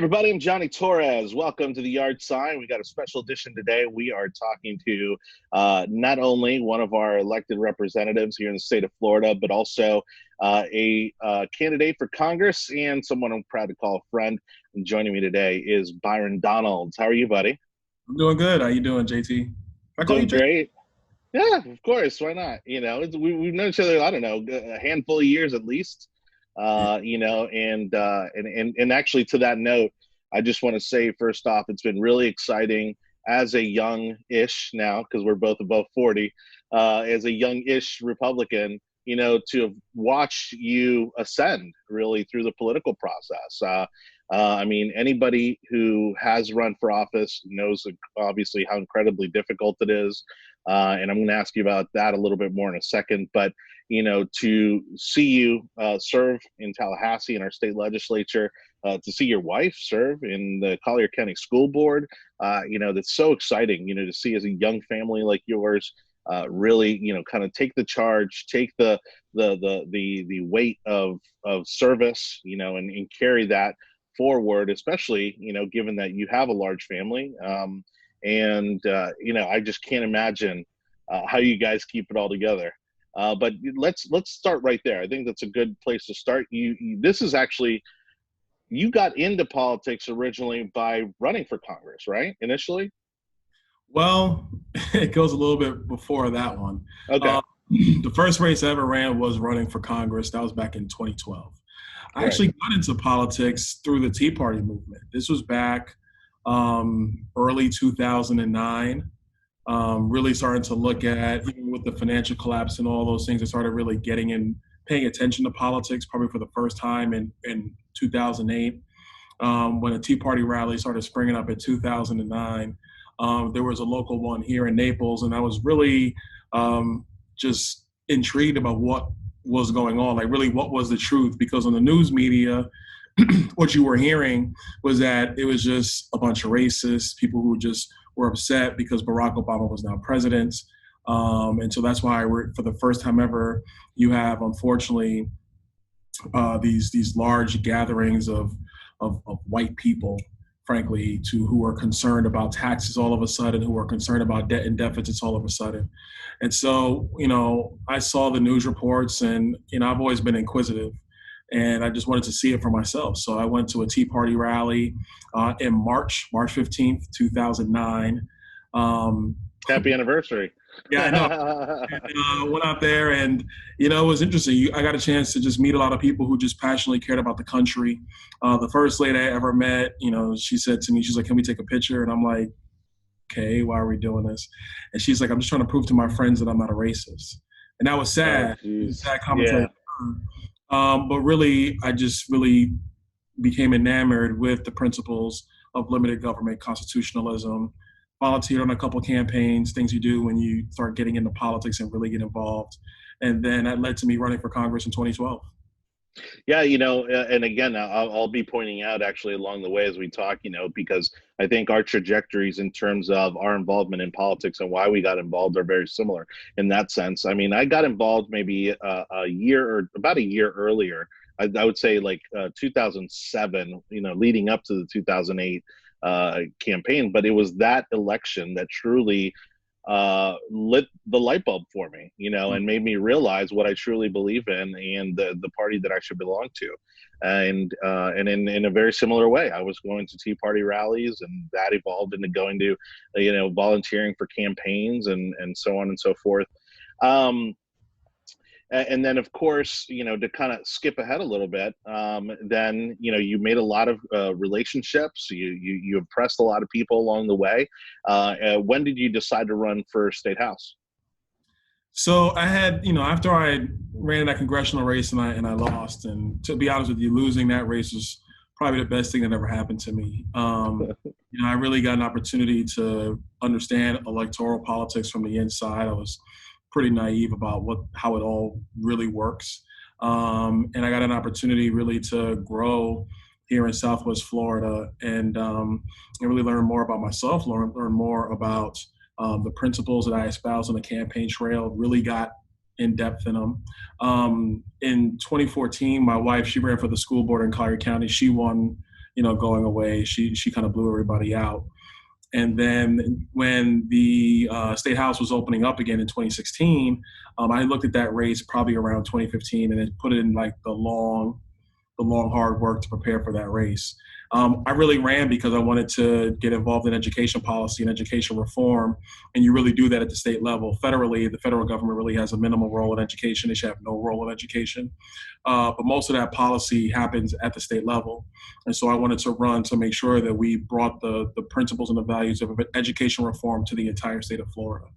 everybody, I'm Johnny Torres. Welcome to the Yard Sign. We got a special edition today. We are talking to not only one of our elected representatives here in the state of Florida, but also a candidate for Congress and someone I'm proud to call a friend. And joining me today is Byron Donalds. How are you, buddy? I'm doing good. How you doing, JT? I call you Doing JT. great. Yeah, of course. Why not? We've known each other, I don't know, a handful of years at least. And actually to that note, I just want to say first off, it's been really exciting as a young-ish now, because we're both above 40, as a young-ish Republican, to have watched you ascend really through the political process. Anybody who has run for office knows obviously how incredibly difficult it is. And I'm going to ask you about that a little bit more in a second. But, to see you serve in Tallahassee in our state legislature, to see your wife serve in the Collier County School Board, that's so exciting, to see as a young family like yours, really, kind of take the charge, take the weight of service, and carry that forward, especially, given that you have a large family. I just can't imagine how you guys keep it all together. But let's start right there. I think that's a good place to start. This is actually, you got into politics originally by running for Congress, right? Initially? Well, it goes a little bit before that one. Okay. The first race I ever ran was running for Congress. That was back in 2012. I actually got into politics through the Tea Party movement. This was back early 2009. Really starting to look at, even with the financial collapse and all those things, I started really getting in, paying attention to politics probably for the first time in 2008. When a Tea Party rally started springing up in 2009, there was a local one here in Naples, and I was really just intrigued about what was going on, like really what was the truth, because on the news media, what you were hearing was that it was just a bunch of racists, people who just were upset because Barack Obama was now president. And so that's why for the first time ever, you have, unfortunately, these large gatherings of white people, frankly, who are concerned about taxes all of a sudden, who are concerned about debt and deficits all of a sudden. And so, I saw the news reports, and, I've always been inquisitive, and I just wanted to see it for myself. So I went to a Tea Party rally in March 15th, 2009. Happy anniversary. Yeah, I know. And, went out there, and, it was interesting. I got a chance to just meet a lot of people who just passionately cared about the country. The first lady I ever met, she said to me, she's like, "Can we take a picture?" And I'm like, "Okay, why are we doing this?" And she's like, "I'm just trying to prove to my friends that I'm not a racist." And that was sad. Oh, sad commentary. yeah. But really, I just really became enamored with the principles of limited government, constitutionalism, volunteered on a couple of campaigns, things you do when you start getting into politics and really get involved. And then that led to me running for Congress in 2012. Yeah, and again, I'll be pointing out actually along the way as we talk, because I think our trajectories in terms of our involvement in politics and why we got involved are very similar in that sense. I mean, I got involved maybe about a year earlier. I would say like 2007, leading up to the 2008 campaign. But it was that election that truly lit the light bulb for me, and made me realize what I truly believe in and the party that I should belong to. And in a very similar way, I was going to Tea Party rallies, and that evolved into going to, volunteering for campaigns and so on and so forth. And then, of course, to kind of skip ahead a little bit, then, you made a lot of relationships. You impressed a lot of people along the way. When did you decide to run for State House? So I had, after I ran that congressional race and I lost, and to be honest with you, losing that race was probably the best thing that ever happened to me. I really got an opportunity to understand electoral politics from the inside. I was pretty naive about how it all really works. And I got an opportunity really to grow here in Southwest Florida and really learn more about myself, learn more about the principles that I espoused on the campaign trail, really got in depth in them. In 2014, my wife, she ran for the school board in Collier County. She won going away. She kind of blew everybody out. And then when the state house was opening up again in 2016, I looked at that race probably around 2015 and then put it in like the long hard work to prepare for that race. I really ran because I wanted to get involved in education policy and education reform, and you really do that at the state level. Federally, the federal government really has a minimal role in education. They should have no role in education. But most of that policy happens at the state level. And so I wanted to run to make sure that we brought the principles and the values of education reform to the entire state of Florida.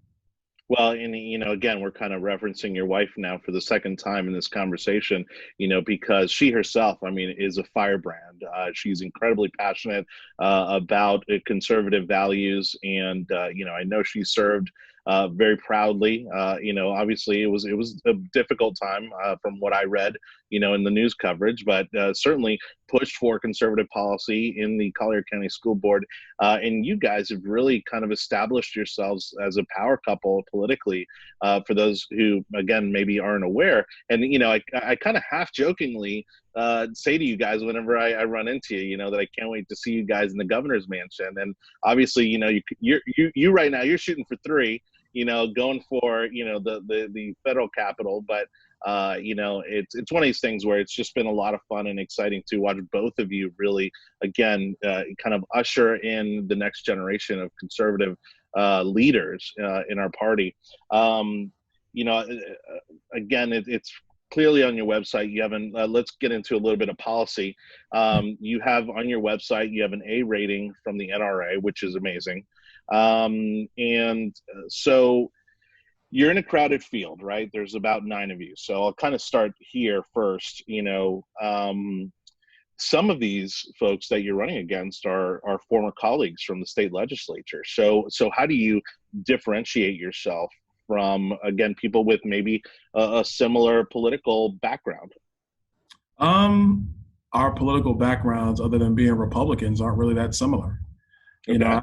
Well, and again, we're kind of referencing your wife now for the second time in this conversation, because she herself, I mean, is a firebrand. She's incredibly passionate about conservative values, and I know she served very proudly. Obviously, it was a difficult time from what I read, in the news coverage, but certainly pushed for conservative policy in the Collier County School Board. And you guys have really kind of established yourselves as a power couple politically, for those who, again, maybe aren't aware. And, I kind of half jokingly say to you guys whenever I run into you, that I can't wait to see you guys in the governor's mansion. And obviously, you right now, you're shooting for 3, going for, the federal capital. But it's one of these things where it's just been a lot of fun and exciting to watch both of you really, again, kind of usher in the next generation of conservative leaders in our party. Again, it's clearly on your website. You haven't, let's get into a little bit of policy. You have on your website, you have an A rating from the NRA, which is amazing. So you're in a crowded field, right? There's about 9 of you. So I'll kind of start here first. Some of these folks that you're running against are former colleagues from the state legislature. So how do you differentiate yourself from, again, people with maybe a similar political background? Our political backgrounds, other than being Republicans, aren't really that similar. Okay.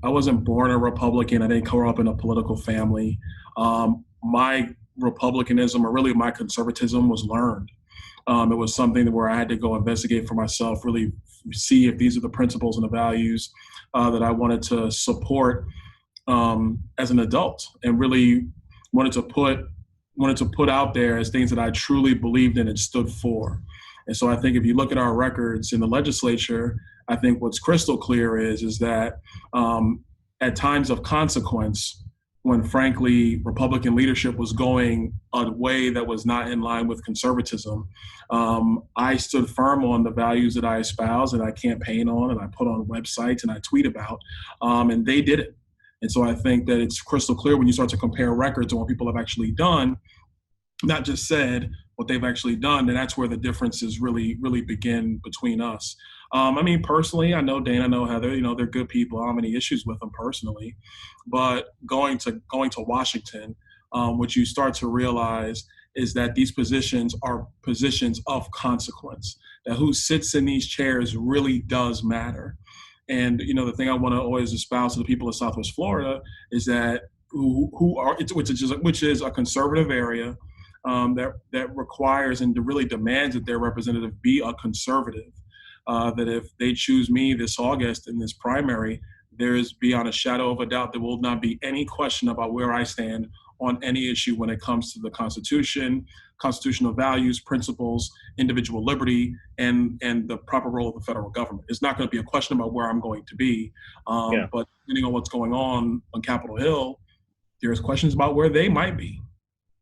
I wasn't born a Republican. I didn't grow up in a political family. My Republicanism, or really my conservatism, was learned. It was something where I had to go investigate for myself, really see if these are the principles and the values that I wanted to support as an adult, and really wanted to put out there as things that I truly believed in and stood for. And so I think if you look at our records in the legislature, I think what's crystal clear is that at times of consequence, when frankly Republican leadership was going a way that was not in line with conservatism, I stood firm on the values that I espouse and I campaign on and I put on websites and I tweet about, and they did it. And so I think that it's crystal clear when you start to compare records on what people have actually done, not just said, what they've actually done, and that's where the differences really begin between us. I mean, personally, I know Dana, I know Heather, they're good people. I don't have any issues with them personally. But going to Washington, what you start to realize is that these positions are positions of consequence, that who sits in these chairs really does matter. And, the thing I want to always espouse to the people of Southwest Florida is that which is a conservative area, that requires and really demands that their representative be a conservative. That if they choose me this August in this primary, there is beyond a shadow of a doubt there will not be any question about where I stand on any issue when it comes to the Constitution, constitutional values, principles, individual liberty, and the proper role of the federal government. It's not going to be a question about where I'm going to be, but depending on what's going on Capitol Hill, there's questions about where they might be.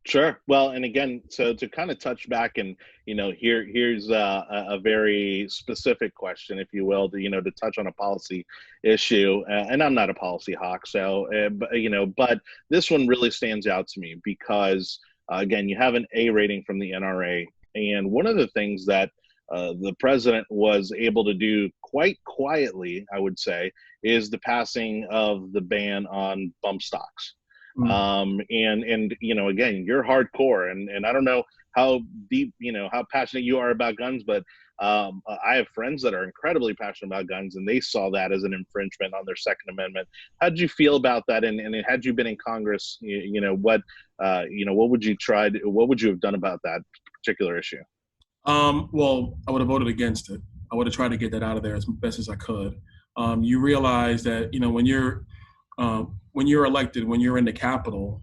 Sure. Well, and again, so to kind of touch back and, here's a very specific question, if you will, to touch on a policy issue. And I'm not a policy hawk, so, but this one really stands out to me because, again, you have an A rating from the NRA. And one of the things that the president was able to do quite quietly, I would say, is the passing of the ban on bump stocks. And again, you're hardcore, and I don't know how deep, how passionate you are about guns, but I have friends that are incredibly passionate about guns, and they saw that as an infringement on their Second Amendment. How did you feel about that? And had you been in Congress, what would you have done about that particular issue? Well, I would have voted against it. I would have tried to get that out of there as best as I could. You realize that, when you're elected, when you're in the Capitol,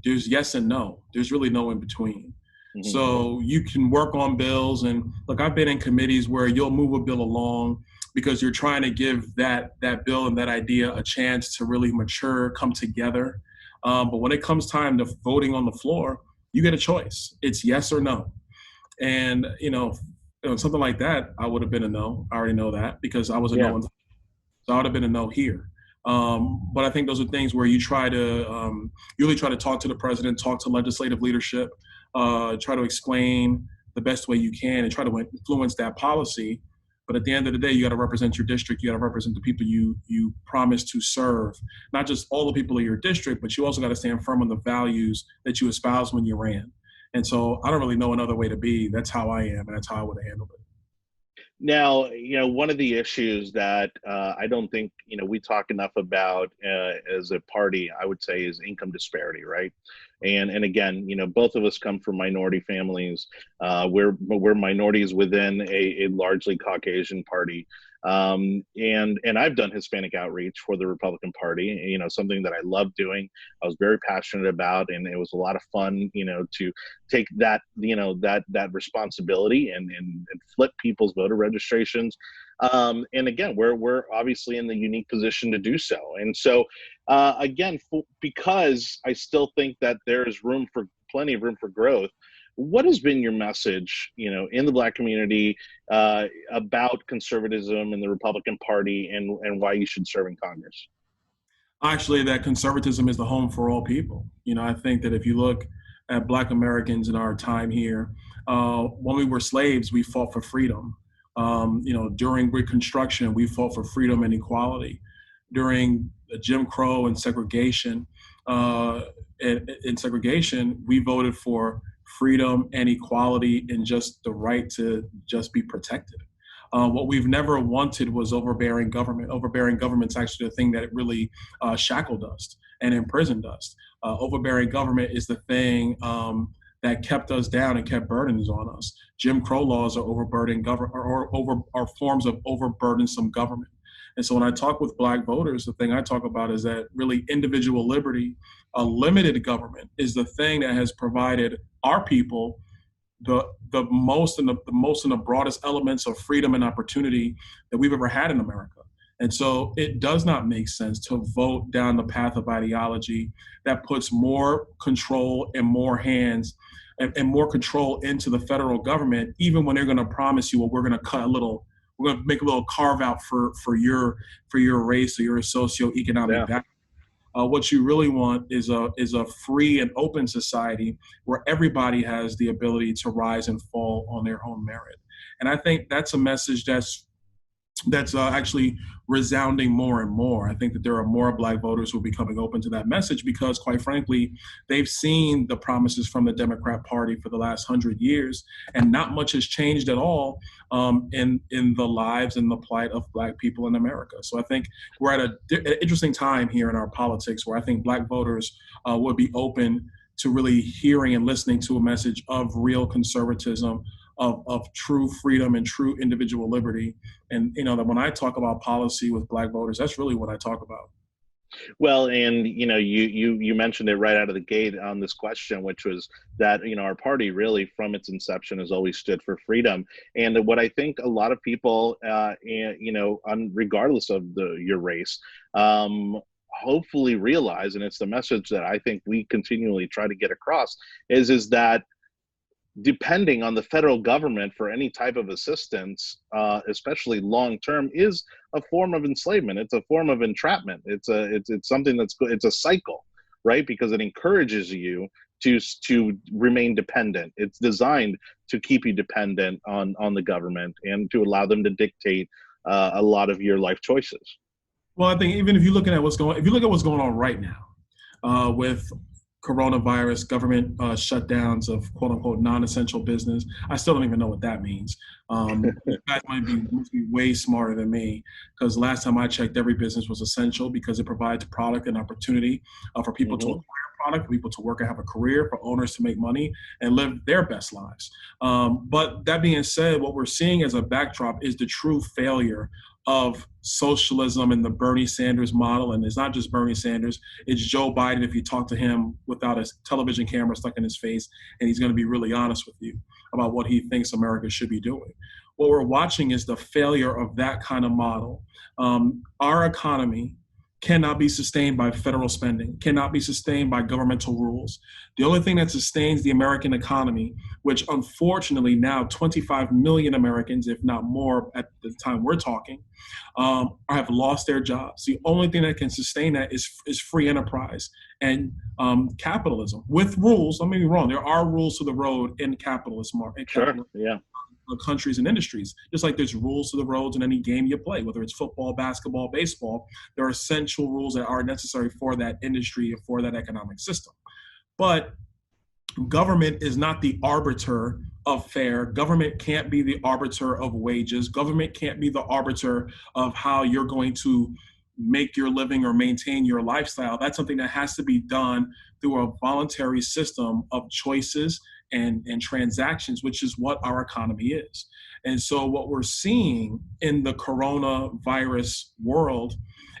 there's yes and no. There's really no in between. Mm-hmm. So you can work on bills, and look, I've been in committees where you'll move a bill along because you're trying to give that bill and that idea a chance to really mature, come together. But when it comes time to voting on the floor, you get a choice. It's yes or no. And, something like that, I would have been a no. I already know that because I was a no. So I would have been a no here. But I think those are things where you really try to talk to the president, talk to legislative leadership, try to explain the best way you can and try to influence that policy. But at the end of the day, you got to represent your district. You got to represent the people you promise to serve, not just all the people of your district, but you also got to stand firm on the values that you espoused when you ran. And so I don't really know another way to be. That's how I am, and that's how I would have handled it. Now, one of the issues that I don't think, we talk enough about as a party, I would say, is income disparity, right? And again, both of us come from minority families. We're minorities within a largely Caucasian party. And I've done Hispanic outreach for the Republican Party, something that I love doing. I was very passionate about, and it was a lot of fun, to take that, that responsibility and flip people's voter registrations. And again, we're obviously in the unique position to do so. And so, again, because I still think that there is plenty of room for growth. What has been your message, in the Black community about conservatism and the Republican Party and why you should serve in Congress? Actually, that conservatism is the home for all people. I think that if you look at Black Americans in our time here, when we were slaves, we fought for freedom. During Reconstruction, we fought for freedom and equality. During Jim Crow and segregation, we voted for freedom and equality and just the right to just be protected. What we've never wanted was overbearing government. Overbearing government's actually the thing that really shackled us and imprisoned us. Overbearing government is the thing that kept us down and kept burdens on us. Jim Crow laws are are forms of overburdensome government. And so when I talk with Black voters, the thing I talk about is that really individual liberty, a limited government, is the thing that has provided our people the most and the broadest elements of freedom and opportunity that we've ever had in America. And so it does not make sense to vote down the path of ideology that puts more control and more hands and more control into the federal government, even when they're going to promise you, well, we're going to make a little carve out for your race or your socioeconomic background. What you really want is a free and open society where everybody has the ability to rise and fall on their own merit. And I think that's a message that's actually resounding more and more. I think that there are more Black voters who are becoming open to that message because, quite frankly, they've seen the promises from the Democrat Party for the last 100 years, and not much has changed at all in the lives and the plight of Black people in America. So I think we're at an interesting time here in our politics where I think Black voters would be open to really hearing and listening to a message of real conservatism, of true freedom and true individual liberty. And, that when I talk about policy with Black voters, that's really what I talk about. Well, and, you mentioned it right out of the gate on this question, which was that, our party really from its inception has always stood for freedom. And what I think a lot of people, regardless of your race, hopefully realize, and it's the message that I think we continually try to get across, is that depending on the federal government for any type of assistance, especially long term, is a form of enslavement. It's a form of entrapment. It's something it's a cycle, right? Because it encourages you to remain dependent. It's designed to keep you dependent on the government and to allow them to dictate a lot of your life choices. Well, I think even if you look at what's going on right now with coronavirus, government shutdowns of quote unquote non-essential business. I still don't even know what that means. You guys might be way smarter than me because last time I checked, every business was essential because it provides product and opportunity for people to acquire product, for people to work and have a career, for owners to make money and live their best lives. But that being said, what we're seeing as a backdrop is the true failure of socialism and the Bernie Sanders model. And it's not just Bernie Sanders, it's Joe Biden. If you talk to him without a television camera stuck in his face, and he's going to be really honest with you about what he thinks America should be doing. What we're watching is the failure of that kind of model. Our economy cannot be sustained by federal spending, cannot be sustained by governmental rules. The only thing that sustains the American economy, which unfortunately now 25 million Americans, if not more at the time we're talking, have lost their jobs. The only thing that can sustain that is free enterprise and capitalism with rules. Don't get me wrong, there are rules to the road in capitalism. Sure, yeah. Countries and industries, just like there's rules to the roads in any game you play, whether it's football, basketball, baseball. There are essential rules that are necessary for that industry and for that economic system. But government is not the arbiter of fair. Government can't be the arbiter of wages. Government can't be the arbiter of how you're going to make your living or maintain your lifestyle. That's something that has to be done through a voluntary system of choices and transactions, which is what our economy is. And so what we're seeing in the coronavirus world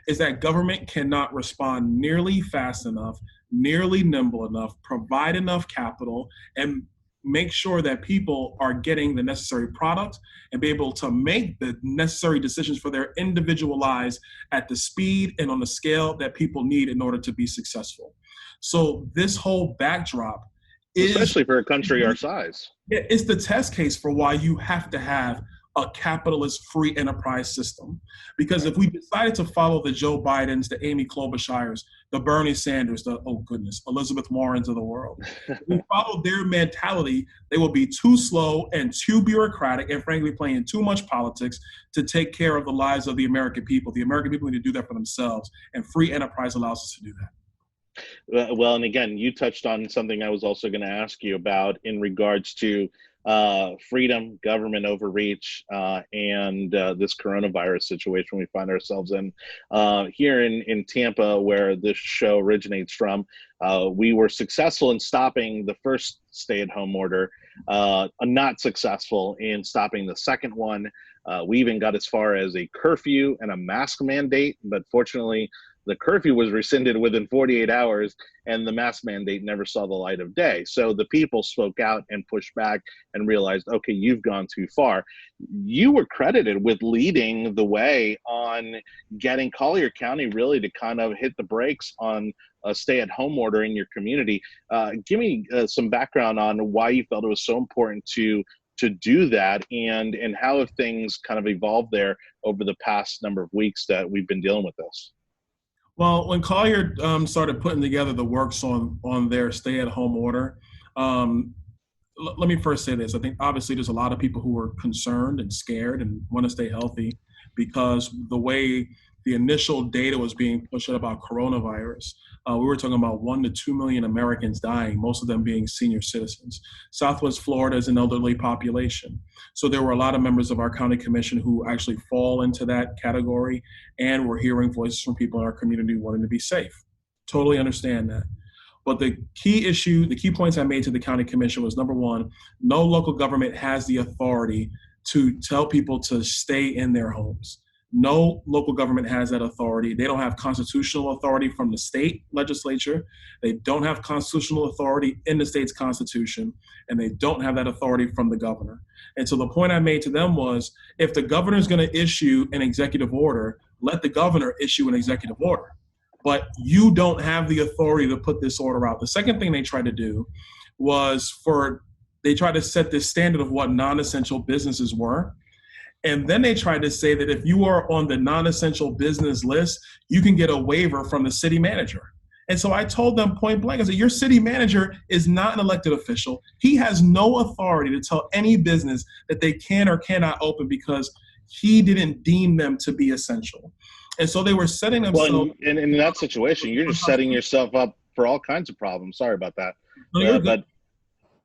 is that government cannot respond nearly fast enough, nearly nimble enough, provide enough capital, and make sure that people are getting the necessary product and be able to make the necessary decisions for their individual lives at the speed and on the scale that people need in order to be successful. So this whole backdrop especially for a country our size. It's the test case for why you have to have a capitalist free enterprise system. Because if we decided to follow the Joe Bidens, the Amy Klobuchars, the Bernie Sanders, the, oh goodness, Elizabeth Warrens of the world, if we follow their mentality, they will be too slow and too bureaucratic and frankly playing too much politics to take care of the lives of the American people. The American people need to do that for themselves, and free enterprise allows us to do that. Well, and again, you touched on something I was also going to ask you about in regards to freedom, government overreach, and this coronavirus situation we find ourselves in. Here in Tampa, where this show originates from, we were successful in stopping the first stay-at-home order, not successful in stopping the second one. We even got as far as a curfew and a mask mandate, but fortunately, the curfew was rescinded within 48 hours, and the mask mandate never saw the light of day. So the people spoke out and pushed back and realized, okay, you've gone too far. You were credited with leading the way on getting Collier County really to kind of hit the brakes on a stay-at-home order in your community. Give me some background on why you felt it was so important to do that, and how have things kind of evolved there over the past number of weeks that we've been dealing with this? Well, when Collier started putting together the works on their stay-at-home order, let me first say this. I think obviously there's a lot of people who are concerned and scared and want to stay healthy because the way the initial data was being pushed out about coronavirus, we were talking about 1 to 2 million Americans dying, most of them being senior citizens. Southwest Florida is an elderly population. So there were a lot of members of our county commission who actually fall into that category, and we're hearing voices from people in our community wanting to be safe. Totally understand that. But the key points I made to the county commission was, number one, no local government has the authority to tell people to stay in their homes. No local government has that authority. They don't have constitutional authority from the state legislature. They don't have constitutional authority in the state's constitution, and they don't have that authority from the governor. And so the point I made to them was, if the governor is going to issue an executive order, let the governor issue an executive order. But you don't have the authority to put this order out. The second thing they tried to do was they tried to set this standard of what non-essential businesses were. And then they tried to say that if you are on the non-essential business list, you can get a waiver from the city manager. And so I told them point blank, I said, your city manager is not an elected official. He has no authority to tell any business that they can or cannot open because he didn't deem them to be essential. And so they were setting themselves. Well, in that situation, you're just setting yourself up for all kinds of problems. Sorry about that. No,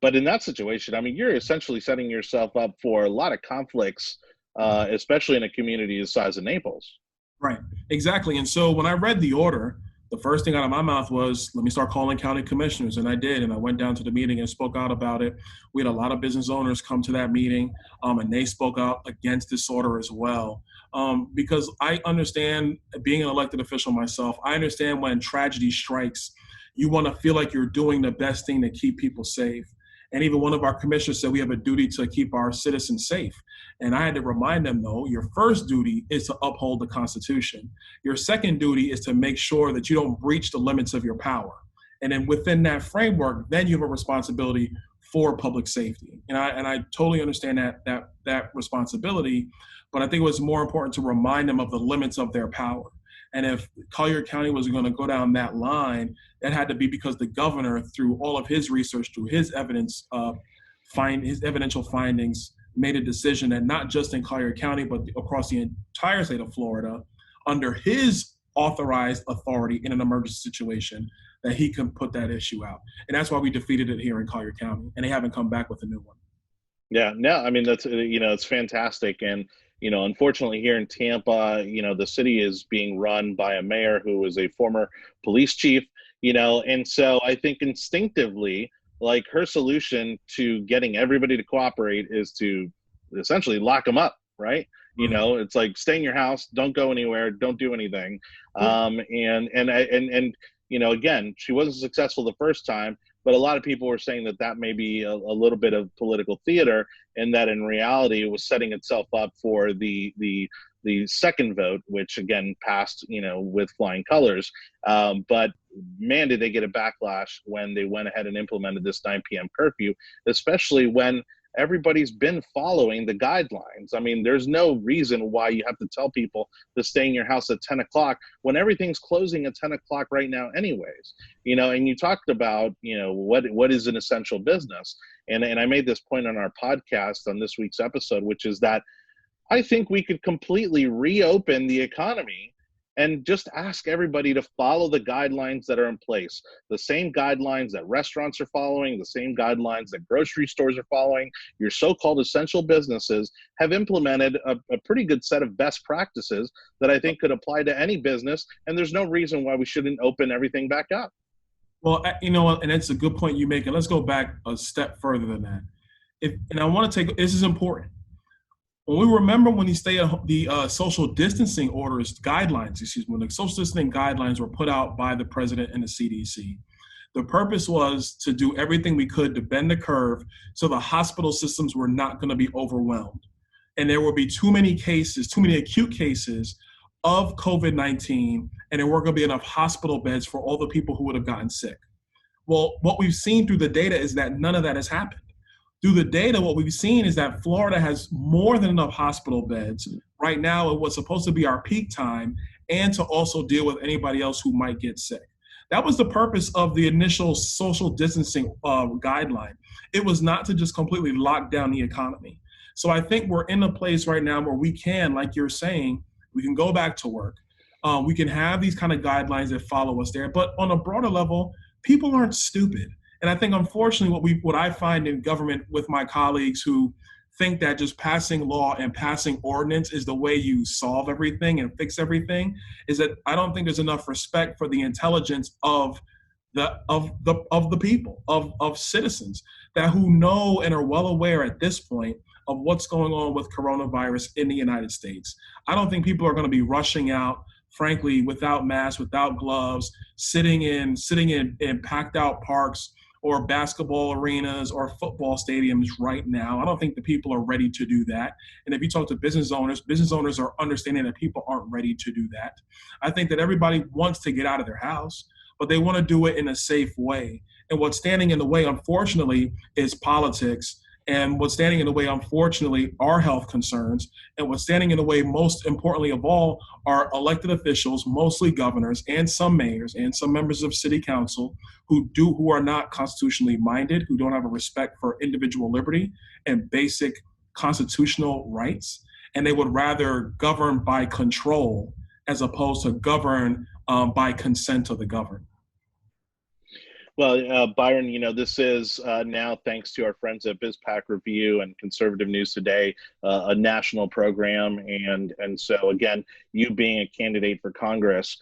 but in that situation, I mean, you're essentially setting yourself up for a lot of conflicts, especially in a community the size of Naples. Right, exactly. And so when I read the order, the first thing out of my mouth was, let me start calling county commissioners. And I did. And I went down to the meeting and spoke out about it. We had a lot of business owners come to that meeting, and they spoke out against this order as well. Because I understand, being an elected official myself, I understand when tragedy strikes, you want to feel like you're doing the best thing to keep people safe. And even one of our commissioners said we have a duty to keep our citizens safe. And I had to remind them, though, your first duty is to uphold the Constitution. Your second duty is to make sure that you don't breach the limits of your power. And then within that framework, then you have a responsibility for public safety. And I totally understand that responsibility, but I think it was more important to remind them of the limits of their power. And if Collier County was going to go down that line, that had to be because the governor, through all of his research, through his evidence, his evidential findings, made a decision that not just in Collier County, but across the entire state of Florida, under his authorized authority in an emergency situation, that he can put that issue out. And that's why we defeated it here in Collier County, and they haven't come back with a new one. Yeah, no, I mean, that's, it's fantastic. And, unfortunately here in Tampa, the city is being run by a mayor who is a former police chief, and so I think instinctively, like, her solution to getting everybody to cooperate is to essentially lock them up, right? Mm-hmm. It's like, stay in your house, don't go anywhere, don't do anything. And again, she wasn't successful the first time, but a lot of people were saying that may be a little bit of political theater, and that in reality it was setting itself up for the second vote, which again passed, with flying colors. But man, did they get a backlash when they went ahead and implemented this 9 p.m. curfew, especially when everybody's been following the guidelines. I mean, there's no reason why you have to tell people to stay in your house at 10 o'clock when everything's closing at 10 o'clock right now anyways. And you talked about, what is an essential business. And I made this point on our podcast on this week's episode, which is that I think we could completely reopen the economy and just ask everybody to follow the guidelines that are in place, the same guidelines that restaurants are following, the same guidelines that grocery stores are following. Your so-called essential businesses have implemented a pretty good set of best practices that I think could apply to any business, and there's no reason why we shouldn't open everything back up. Well, and it's a good point you make, and let's go back a step further than that. And I want to this is important. When we remember when the social distancing when the social distancing guidelines were put out by the president and the CDC, the purpose was to do everything we could to bend the curve so the hospital systems were not going to be overwhelmed. And there will be too many acute cases of COVID-19, and there weren't going to be enough hospital beds for all the people who would have gotten sick. Well, what we've seen through the data is that none of that has happened. Through the data, what we've seen is that Florida has more than enough hospital beds right now at what's supposed to be our peak time, and to also deal with anybody else who might get sick. That was the purpose of the initial social distancing guideline. It was not to just completely lock down the economy. So I think we're in a place right now where we can, like you're saying, we can go back to work. We can have these kind of guidelines that follow us there. But on a broader level, people aren't stupid. And I think, unfortunately, what I find in government with my colleagues who think that just passing law and passing ordinance is the way you solve everything and fix everything, is that I don't think there's enough respect for the intelligence of the people, of citizens, that who know and are well aware at this point of what's going on with coronavirus in the United States. I don't think people are going to be rushing out, frankly, without masks, without gloves, sitting in packed out parks or basketball arenas or football stadiums right now. I don't think the people are ready to do that. And if you talk to business owners are understanding that people aren't ready to do that. I think that everybody wants to get out of their house, but they want to do it in a safe way. And what's standing in the way, unfortunately, is politics. And what's standing in the way, unfortunately, are health concerns. And what's standing in the way, most importantly of all, are elected officials, mostly governors and some mayors and some members of city council who are not constitutionally minded, who don't have a respect for individual liberty and basic constitutional rights. And they would rather govern by control as opposed to govern by consent of the governed. Well, Byron, this is now thanks to our friends at BizPack Review and Conservative News Today, a national program, and so again, you being a candidate for Congress,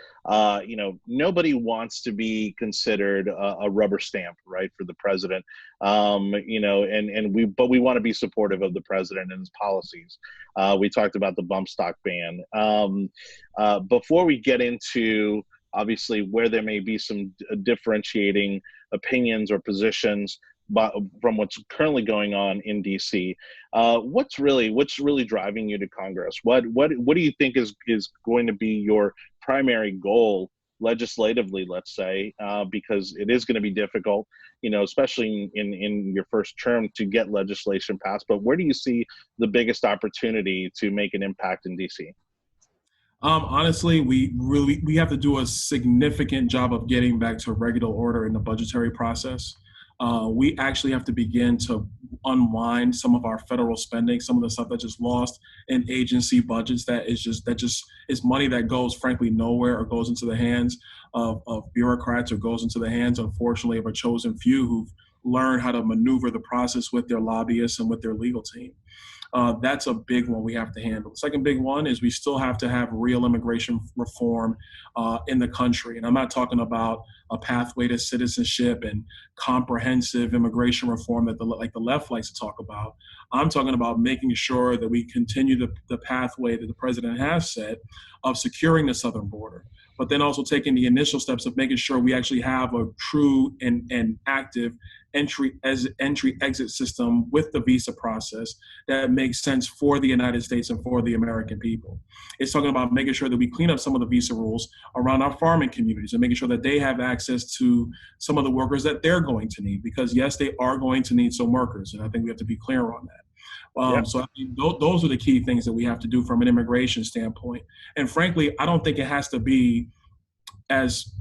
nobody wants to be considered a rubber stamp, right, for the president, but we want to be supportive of the president and his policies. We talked about the bump stock ban. Before we get into obviously where there may be some differentiating opinions or positions from what's currently going on in DC. What's really driving you to Congress? What do you think is going to be your primary goal legislatively, let's say, because it is going to be difficult, especially in your first term to get legislation passed. But where do you see the biggest opportunity to make an impact in DC? Honestly, we have to do a significant job of getting back to regular order in the budgetary process. We actually have to begin to unwind some of our federal spending, some of the stuff that just lost in agency budgets that is money that goes frankly nowhere or goes into the hands of bureaucrats or goes into the hands, unfortunately, of a chosen few who've learned how to maneuver the process with their lobbyists and with their legal team. That's a big one we have to handle. The second big one is we still have to have real immigration reform in the country. And I'm not talking about a pathway to citizenship and comprehensive immigration reform that the left likes to talk about. I'm talking about making sure that we continue the pathway that the president has set of securing the southern border, but then also taking the initial steps of making sure we actually have a true and active entry-exit system with the visa process that makes sense for the United States and for the American people. It's talking about making sure that we clean up some of the visa rules around our farming communities and making sure that they have access to some of the workers that they're going to need, because yes, they are going to need some workers, and I think we have to be clear on that. So I mean, those are the key things that we have to do from an immigration standpoint. And frankly, I don't think it has to be as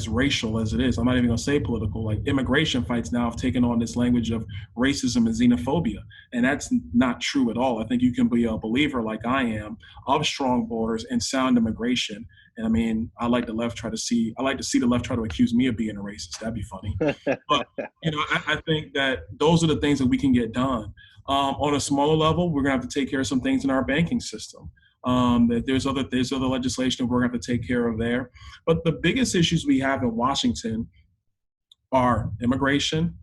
racial as it is. I'm not even going to say political. Like, immigration fights now have taken on this language of racism and xenophobia, and that's not true at all. I think you can be a believer, like I am, of strong borders and sound immigration. And I mean, I like to see the left try to accuse me of being a racist. That'd be funny. But I think that those are the things that we can get done. On a smaller level, we're going to have to take care of some things in our banking system. There's other legislation we're going to have to take care of there. But the biggest issues we have in Washington are immigration,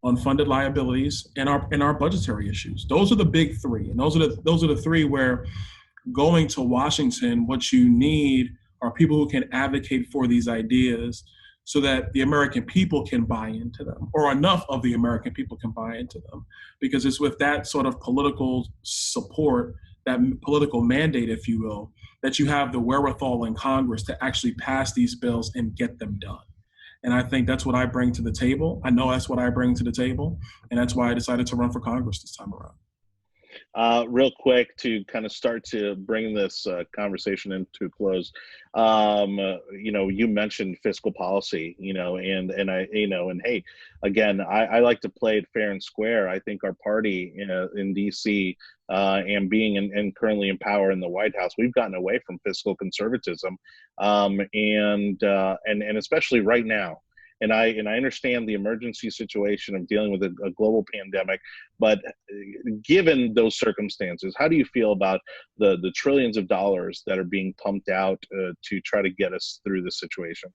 unfunded liabilities, and our budgetary issues. Those are the big three. And those are the three where, going to Washington, what you need are people who can advocate for these ideas so that the American people can buy into them, or enough of the American people can buy into them. Because it's with that sort of political support, that political mandate, if you will, that you have the wherewithal in Congress to actually pass these bills and get them done. And I think that's what I bring to the table. I know that's what I bring to the table. And that's why I decided to run for Congress this time around. Real quick, to kind of start to bring this conversation into a close, you mentioned fiscal policy, and hey, again, I like to play it fair and square. I think our party in DC and being and currently in power in the White House, we've gotten away from fiscal conservatism, and especially right now. And I understand the emergency situation of dealing with a global pandemic, but given those circumstances, how do you feel about the trillions of dollars that are being pumped out to try to get us through this situation?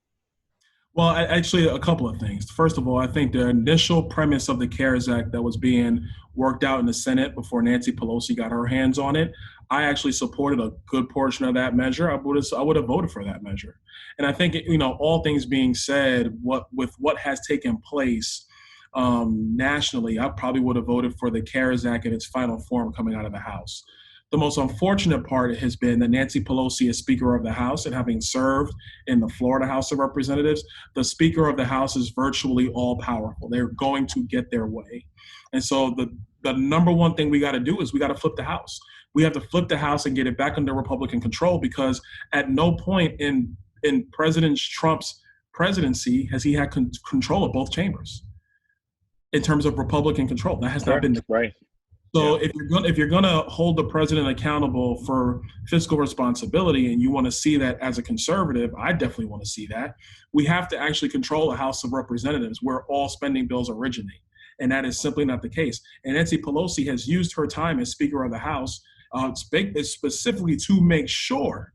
Well, actually, a couple of things. First of all, I think the initial premise of the CARES Act that was being worked out in the Senate before Nancy Pelosi got her hands on it, I actually supported a good portion of that measure. I would have voted for that measure. And I think, all things being said, with what has taken place nationally, I probably would have voted for the CARES Act in its final form coming out of the House. The most unfortunate part has been that Nancy Pelosi is Speaker of the House, and having served in the Florida House of Representatives, the Speaker of the House is virtually all powerful. They're going to get their way. And so the number one thing we got to do is we got to flip the House. We have to flip the House and get it back under Republican control, because at no point in President Trump's presidency has he had control of both chambers in terms of Republican control. That has not been the right. So if you're gonna hold the president accountable for fiscal responsibility, and you want to see that as a conservative, I definitely want to see that. We have to actually control the House of Representatives, where all spending bills originate, and that is simply not the case. And Nancy Pelosi has used her time as Speaker of the House specifically to make sure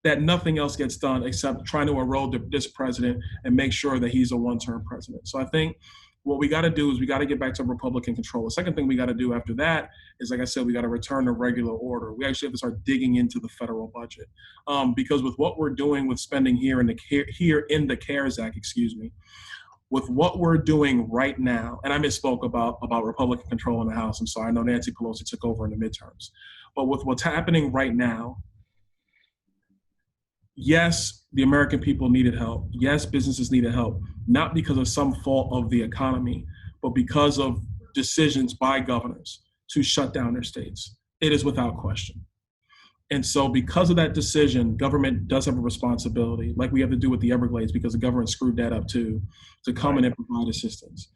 that nothing else gets done except trying to erode this president and make sure that he's a one-term president. So I think what we got to do is we got to get back to Republican control. The second thing we got to do after that is, like I said, we got to return to regular order. We actually have to start digging into the federal budget, because with what we're doing with spending here in the CARES Act, with what we're doing right now, and I misspoke about Republican control in the House. I'm sorry. I know Nancy Pelosi took over in the midterms, but with what's happening right now, yes, the American people needed help. Yes, businesses needed help, not because of some fault of the economy, but because of decisions by governors to shut down their states. It is without question. And so because of that decision, government does have a responsibility, like we have to do with the Everglades, because the government screwed that up too, to come in and provide assistance.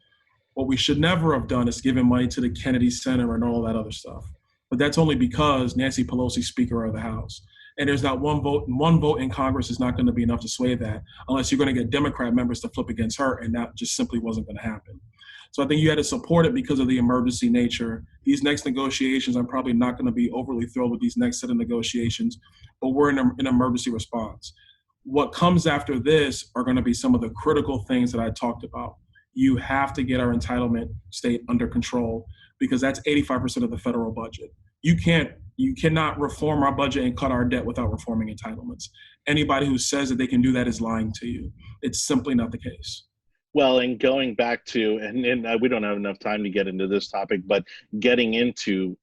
What we should never have done is given money to the Kennedy Center and all that other stuff. But that's only because Nancy Pelosi is Speaker of the House. And there's not one vote in Congress is not going to be enough to sway that, unless you're going to get Democrat members to flip against her, and that just simply wasn't going to happen. So I think you had to support it because of the emergency nature. These next negotiations, I'm probably not going to be overly thrilled with these next set of negotiations, but we're in an emergency response. What comes after this are going to be some of the critical things that I talked about. You have to get our entitlement state under control, because that's 85% of the federal budget. You cannot reform our budget and cut our debt without reforming entitlements. Anybody who says that they can do that is lying to you. It's simply not the case. Well, and going back to, and we don't have enough time to get into this topic, but getting into,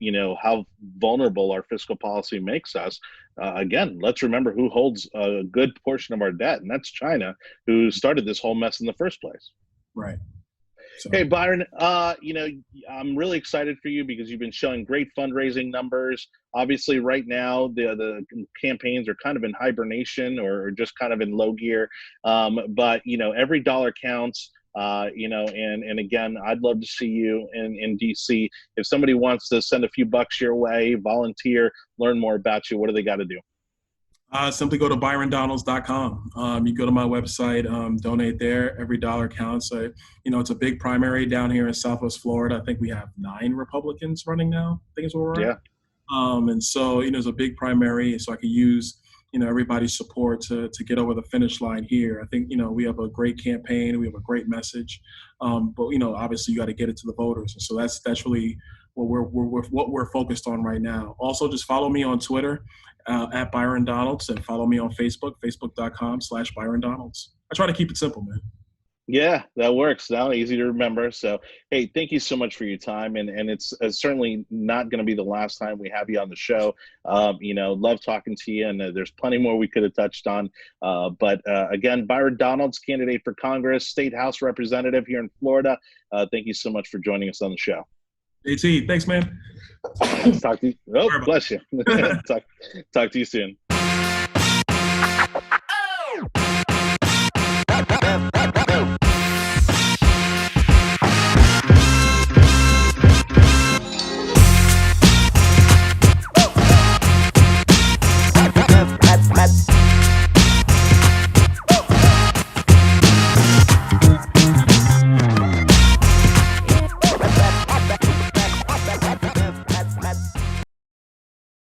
how vulnerable our fiscal policy makes us. Again, let's remember who holds a good portion of our debt, and that's China, who started this whole mess in the first place. Right. So. Hey, Byron, I'm really excited for you because you've been showing great fundraising numbers. Obviously, right now, the campaigns are kind of in hibernation or just kind of in low gear. But, every dollar counts, and again, I'd love to see you in D.C. If somebody wants to send a few bucks your way, volunteer, learn more about you, what do they got to do? Simply go to byrondonalds.com. You go to my website, donate there. Every dollar counts. It's a big primary down here in Southwest Florida. I think we have 9 Republicans running now. I think it's where we're at. And so, it's a big primary. So I can use, everybody's support to get over the finish line here. I think, we have a great campaign. We have a great message. But, obviously you got to get it to the voters. And so that's really what we're focused on right now. Also, just follow me on Twitter at Byron Donalds, and follow me on Facebook, facebook.com/Byron Donalds. I try to keep it simple, man. Yeah, that works. Now easy to remember. So, hey, thank you so much for your time. And it's certainly not going to be the last time we have you on the show. Love talking to you. And there's plenty more we could have touched on. But again, Byron Donalds, candidate for Congress, State House Representative here in Florida. Thank you so much for joining us on the show. AT, thanks, man. Talk to you. Oh, bless you. Talk to you soon.